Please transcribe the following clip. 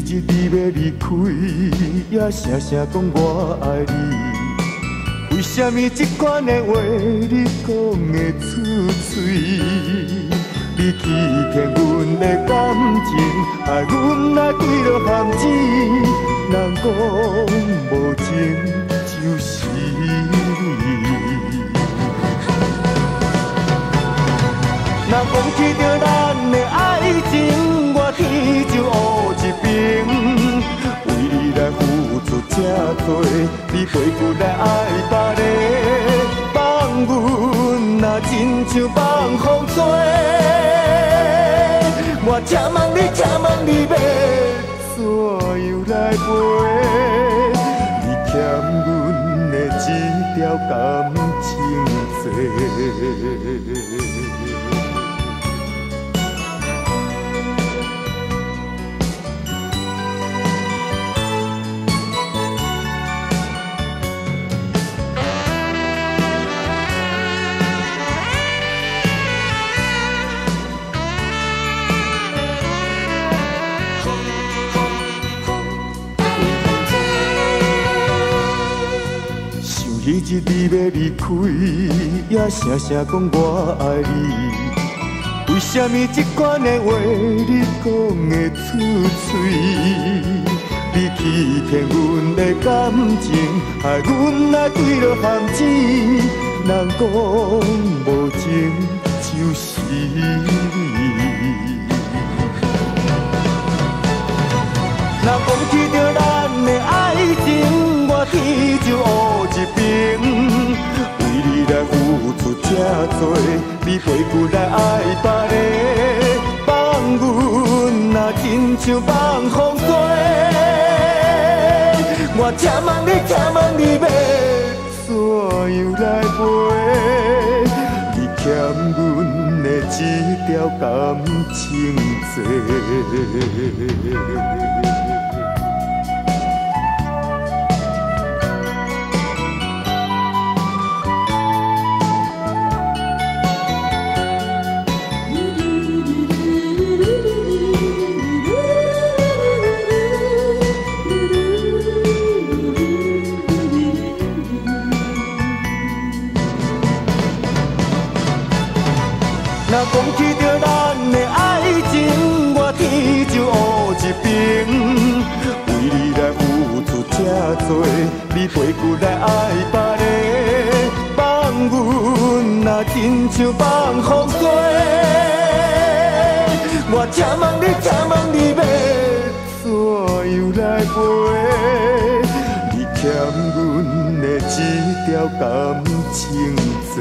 日你要离开，也声声讲我爱你。为什么这款的话你讲会出嘴？你欺骗阮的感情，害阮来坠落陷阱。人讲无情就是你。若忘记着咱的爱情，我天就乌一边。为你来付出这多，你背骨来爱别个，放阮若亲像放风吹。我请问你，请问你要怎样来陪？你欠阮的这条感情债。日日你要离开，也声声讲我爱你。为什么这款的话你讲会出嘴？你欺骗阮的感情，害阮来坠落陷阱。人讲无情就是你。若忘记着咱的爱情，我天就乌一边。为你来付出这多，你背骨来爱别个，放阮若亲像放风吹。我请问你，请问你要怎样来陪？你欠阮的这条感情债。若忘记着咱的爱情，我天就乌一边。为你来付出这多，你背骨来爱别个，放阮若亲像放风吹。我请问你，请问你要怎样来陪？你欠阮的这条感情债。